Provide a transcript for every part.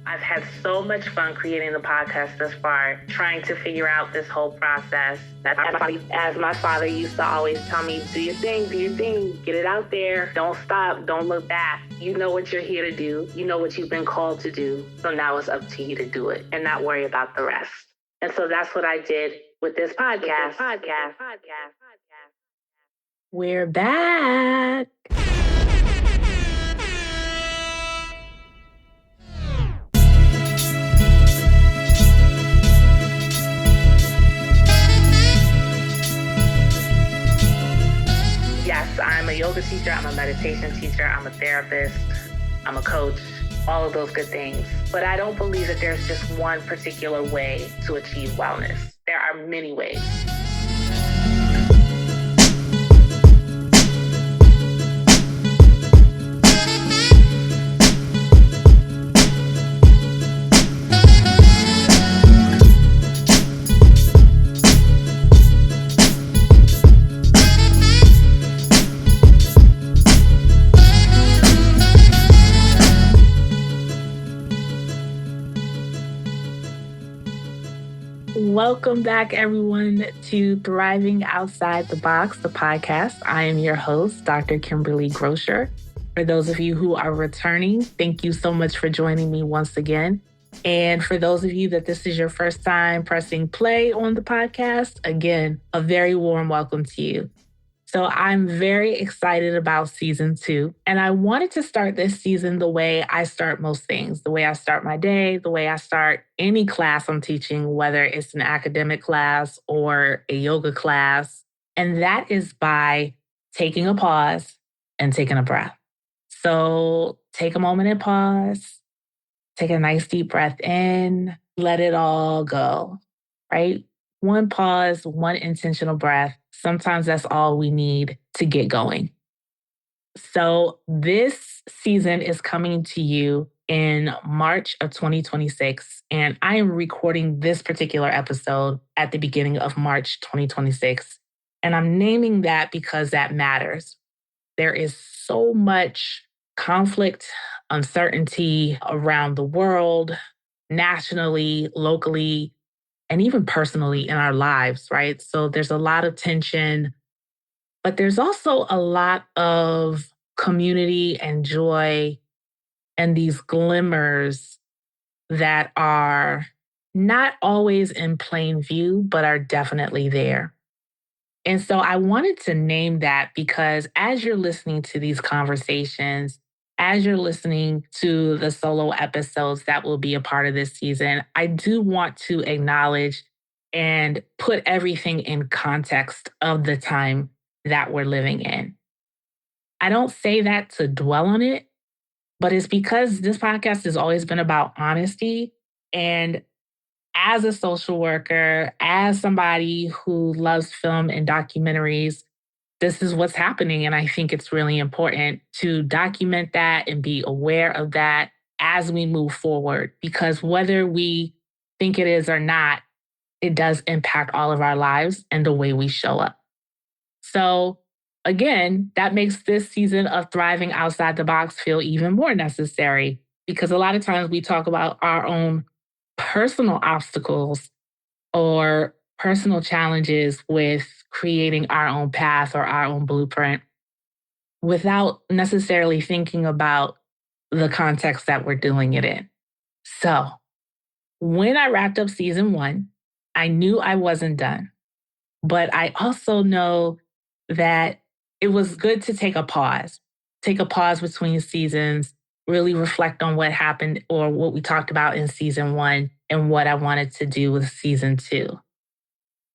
I've had so much fun creating the podcast thus far, trying to figure out this whole process. As my father used to always tell me, do your thing, get it out there. Don't stop, don't look back. You know what you're here to do. You know what you've been called to do. So now it's up to you to do it and not worry about the rest. And so that's what I did with this podcast. We're back. Yes, I'm a yoga teacher, I'm a meditation teacher, I'm a therapist, I'm a coach, all of those good things. But I don't believe that there's just one particular way to achieve wellness. There are many ways. Welcome back, everyone, to Thriving Outside the Box, the podcast. I am your host, Dr. Kimberly Grocher. For those of you who are returning, thank you so much for joining me once again. And for those of you that this is your first time pressing play on the podcast, again, a very warm welcome to you. So I'm very excited about season 2. And I wanted to start this season the way I start most things, the way I start my day, the way I start any class I'm teaching, whether it's an academic class or a yoga class. And that is by taking a pause and taking a breath. So take a moment and pause, take a nice deep breath in, let it all go, right? One pause, one intentional breath. Sometimes that's all we need to get going. So this season is coming to you in March of 2026, and I am recording this particular episode at the beginning of March 2026. And I'm naming that because that matters. There is so much conflict, uncertainty around the world, nationally, locally, and even personally in our lives, right? So there's a lot of tension, but there's also a lot of community and joy and these glimmers that are not always in plain view, but are definitely there. And so I wanted to name that because as you're listening to these conversations, as you're listening to the solo episodes that will be a part of this season, I do want to acknowledge and put everything in context of the time that we're living in. I don't say that to dwell on it, but it's because this podcast has always been about honesty. And as a social worker, as somebody who loves film and documentaries, this is what's happening. And I think it's really important to document that and be aware of that as we move forward, because whether we think it is or not, it does impact all of our lives and the way we show up. So again, that makes this season of Thriving Outside the Box feel even more necessary, because a lot of times we talk about our own personal obstacles or personal challenges with creating our own path or our own blueprint without necessarily thinking about the context that we're doing it in. So when I wrapped up season 1, I knew I wasn't done, but I also know that it was good to take a pause between seasons, really reflect on what happened or what we talked about in season 1 and what I wanted to do with season 2.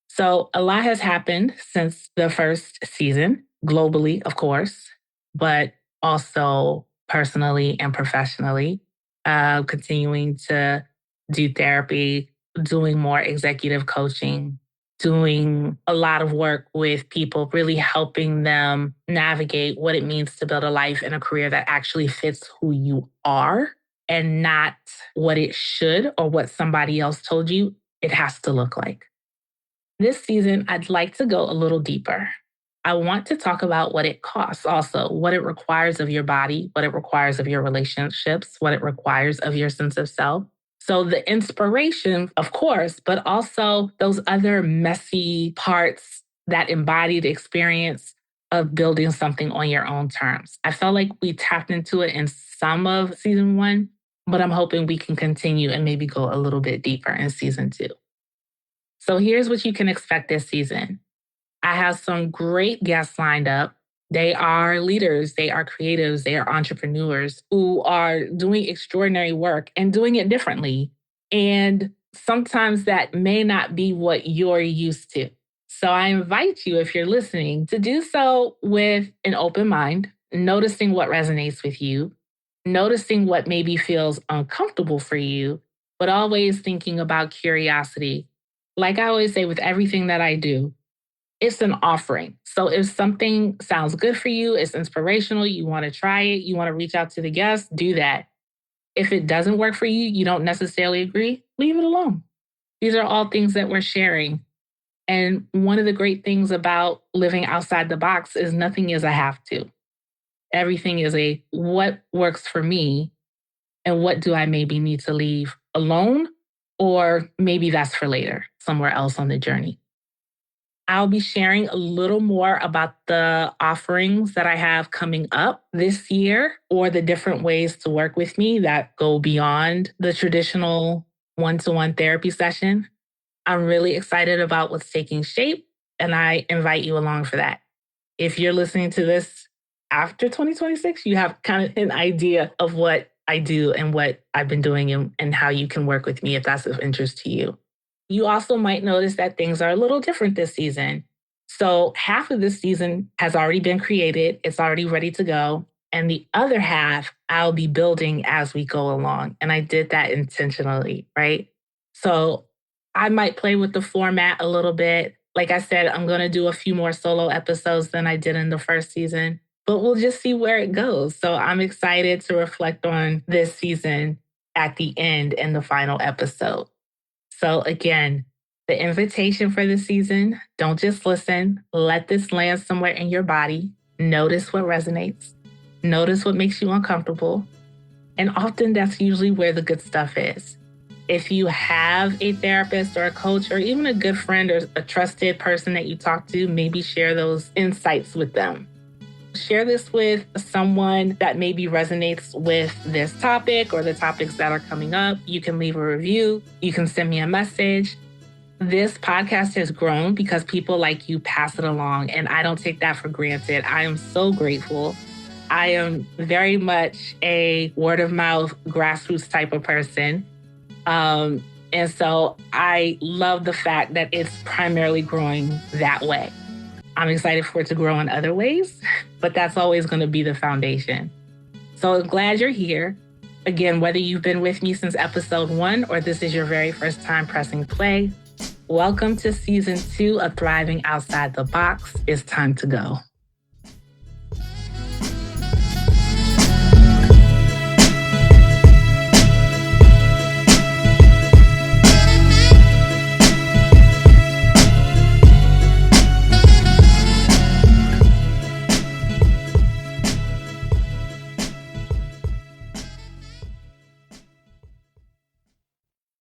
So a lot has happened since the first season, globally, of course, but also personally and professionally, continuing to do therapy, doing more executive coaching, doing a lot of work with people, really helping them navigate what it means to build a life and a career that actually fits who you are and not what it should or what somebody else told you it has to look like. This season, I'd like to go a little deeper. I want to talk about what it costs also, what it requires of your body, what it requires of your relationships, what it requires of your sense of self. So the inspiration, of course, but also those other messy parts, that embodied experience of building something on your own terms. I felt like we tapped into it in some of season 1, but I'm hoping we can continue and maybe go a little bit deeper in season 2. So here's what you can expect this season. I have some great guests lined up. They are leaders, they are creatives, they are entrepreneurs who are doing extraordinary work and doing it differently. And sometimes that may not be what you're used to. So I invite you, if you're listening, to do so with an open mind, noticing what resonates with you, noticing what maybe feels uncomfortable for you, but always thinking about curiosity. Like I always say with everything that I do, it's an offering. So if something sounds good for you, it's inspirational, you want to try it, you want to reach out to the guests, do that. If it doesn't work for you, you don't necessarily agree, leave it alone. These are all things that we're sharing. And one of the great things about living outside the box is nothing is a have to. Everything is a what works for me and what do I maybe need to leave alone, or maybe that's for later, somewhere else on the journey. I'll be sharing a little more about the offerings that I have coming up this year, or the different ways to work with me that go beyond the traditional one-to-one therapy session. I'm really excited about what's taking shape, and I invite you along for that. If you're listening to this after 2026, you have kind of an idea of what I do and what I've been doing and how you can work with me if that's of interest to you. You also might notice that things are a little different this season. So half of this season has already been created. It's already ready to go. And the other half, I'll be building as we go along. And I did that intentionally, right? So I might play with the format a little bit. Like I said, I'm going to do a few more solo episodes than I did in the first season, but we'll just see where it goes. So I'm excited to reflect on this season at the end in the final episode. So again, the invitation for the season, don't just listen. Let this land somewhere in your body. Notice what resonates. Notice what makes you uncomfortable. And often that's usually where the good stuff is. If you have a therapist or a coach or even a good friend or a trusted person that you talk to, maybe share those insights with them. Share this with someone that maybe resonates with this topic or the topics that are coming up. You can leave a review. You can send me a message. This podcast has grown because people like you pass it along, and I don't take that for granted. I am so grateful. I am very much a word of mouth, grassroots type of person. And so I love the fact that it's primarily growing that way. I'm excited for it to grow in other ways, but that's always going to be the foundation. So I'm glad you're here. Again, whether you've been with me since episode 1 or this is your very first time pressing play, welcome to season 2 of Thriving Outside the Box. It's time to go.